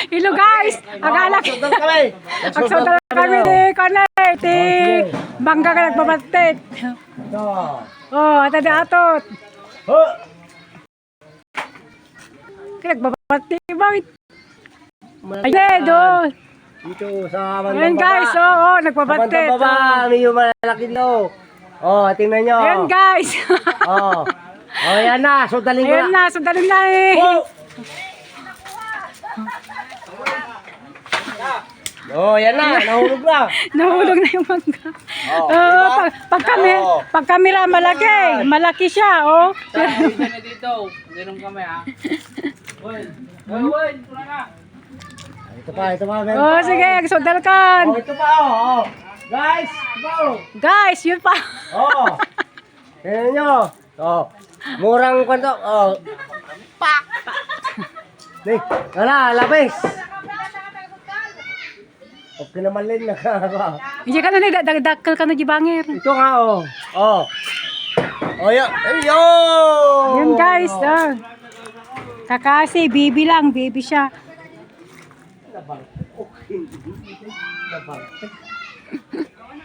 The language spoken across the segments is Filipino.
Hello guys. Akala Agsudal kami ni Kanay. Ti bangga ka nagbabatit. Oh, tadi atot. Nagbabatit bakit? Ay, do. Dito sa Ayan guys, nagbabatit. May malaki dito. Oh, tingnan nyo. Ayan guys. Yan na, sundalin ko Ayan na, sundalin na eh. Yan na, nahulog na. Nahulog na yung mangga. Diba? Pag kamera malaki siya, Dito, ganun kami ha. Woy, pura na. Ito pa. Sige, sundal kan. Ito pa, Guys, ito pa, Guys, yun pa. tingnan nyo. Murang kwento. Wala, labis. Okay naman din na. Hindi ka na nagdagdakal ka na di bangir. Ito nga, yan. Yan guys, Kakasi, baby lang, baby siya.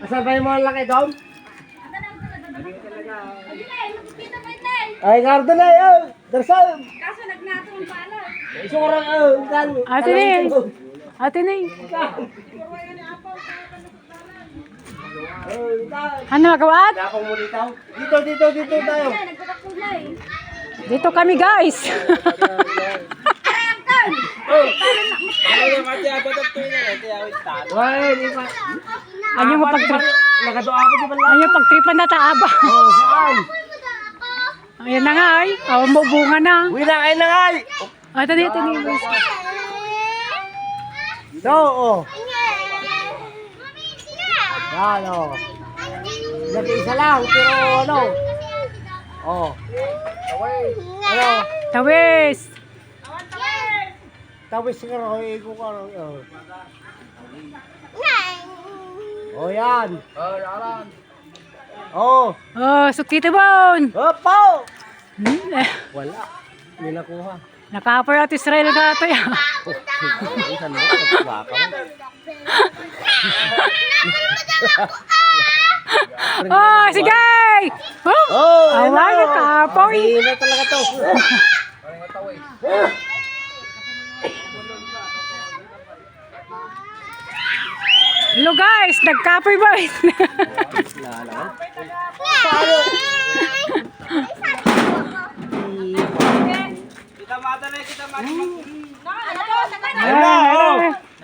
Asan ba yung mga laki doon? Ay, gardo na yun. Darsal. Kaso nagnatong pala. Isurang, Ate ni. Ano magawat? Dakong mo dito. Dito tayo. Nagpapakulay. Dito kami guys. Ano mo pagtrip? Nagadoa ko di ba lang? Ano pagtripan na taaba? Saan? Ayan na nga ay. Bunga na. Uwi na kayo na ngay. Ate ni. Ito, Yan, Nag-iisa lang, pero Tawis. Tapos ka rin, ikaw ka rin. Yan. Sukito bon. Opo! Wala. Hindi nakuha. Nakapoy at Israel na ito yan. Saan mo? Nagbaka mo. Sige! Away, nakapoy. Hindi talaga to. Hello guys, nagkapoy ba?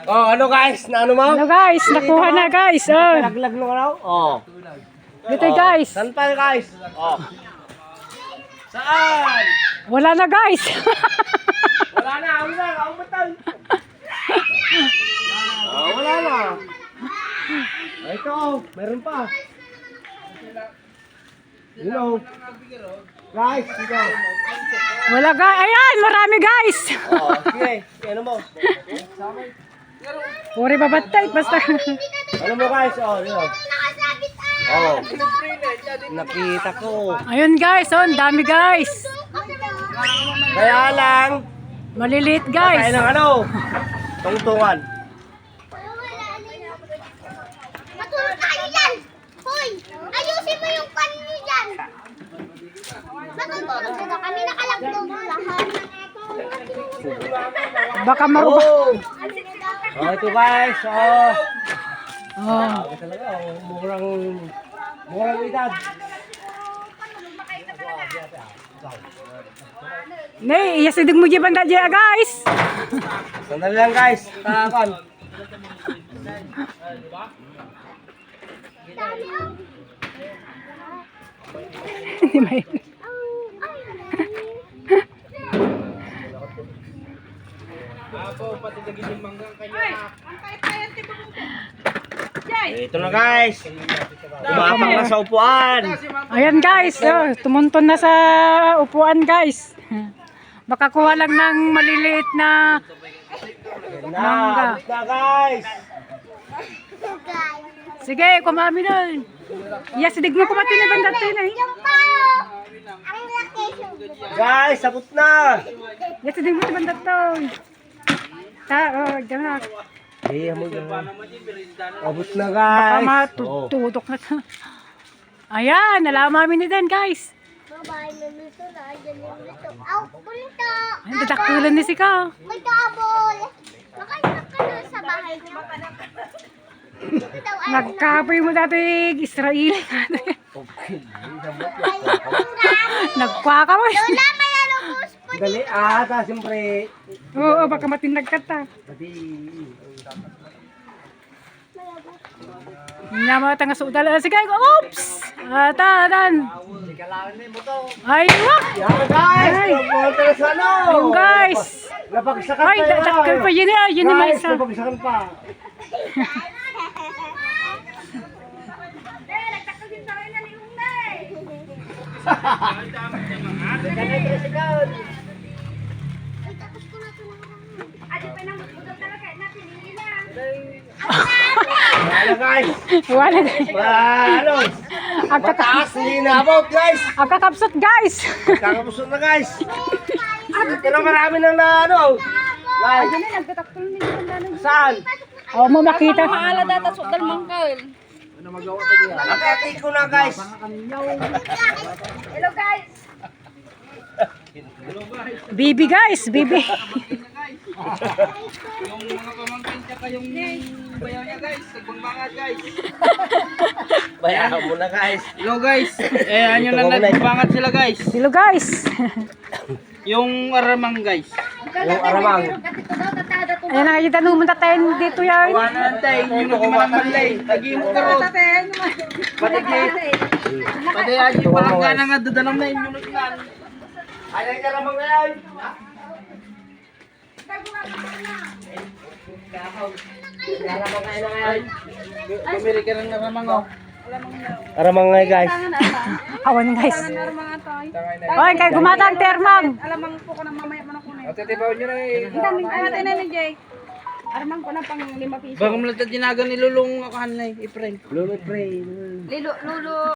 Ano guys? Na ano mo? Hello guys, nakuha na guys. Laglag nung ano? Dito guys. Saan pa guys? Saan? Wala na guys. Wala na, umutang. Wala na. Ito, meron pa. Guys, dito. Wala guys. Ayan, marami guys. Sige, ano mo? Puri babatay, basta. Ano mo guys? Dito. Nakita ko. Ayun guys, ang dami guys. Kaya lang, Maliliit kaya guys. ng tungtungan. Matulog tayo dyan! Hoy! Ayusin mo yung pan nyo dyan! Matutulog na kami, nakalagdog lahat. Baka maruba. Ito guys. Talaga, murang edad. Nay, yasidig mo di banda dyan guys. Sandali lang guys. Takan. Hindi may. Ito na guys. Tumapak na sa upuan. Ayan guys, tumunton na sa upuan guys. Baka kuha lang ng maliliit na mangga. Na guys. Sige, kumami na. Yasidig mo kumati na banda tayo na. Ang laki. Guys, sabot na. Dito din mo sa bandang to. Diyan na. Eh, mo yan. Abot na Baka guys. matutudok na to. Ayan, nalaman namin ni Dan guys. Bye-bye, nandito na. Diyan yung dito. Aw, punta. Ay, dadaktulan ni Sika. May kabol. Makainak ka na sa bahay niyo. Nagkapoy mo dati Israeli. Nagkwaka mo. Lola, may alubos po. Dali, siyempre. Oo, baka matinag ka ta. Dati. Namata nga sa udala. Sige, oops! Dan. Ay, wak! Yan guys, Ay. pumunta na sa ano. Ayun guys! Napagsakan Ay, pa dadaktal pa yun eh. Yun yung may Guys, isa. napagsakan pa. Ano guys? Wala guys. Ano? Mataas, hindi naabot guys. Ang kakapsot guys. Kakapusot na guys. Pero marami nang na ano. Guys, saan? Oo mo makita. Akati ko na guys. Bibi guys, bibi. Yung mga pamangkin tsaka yung bayaw niya guys. Nagbangbangat guys. Bayaran mo na guys. Hello guys. Ano lang nagbangat sila guys. Silo guys. Yung aramang guys. Yung aramang. Ayan nakikita nung munta tayo dito yan. Wala na tayo. Yung nagmanang malay. Lagi mo karot. Pati aji palang gana nga dadanam na inyong naglan. Ano yung aramang ngayon? Aramang ngayon na ngayon. Bumili ka ng aramang oh. Aramang ngayon guys. Awan guys. Oy, kay gumatang termang. O titibaw nyo na eh. Baka malatad dinagan ni Lulong ako hanay. I-prank. Lulot pray.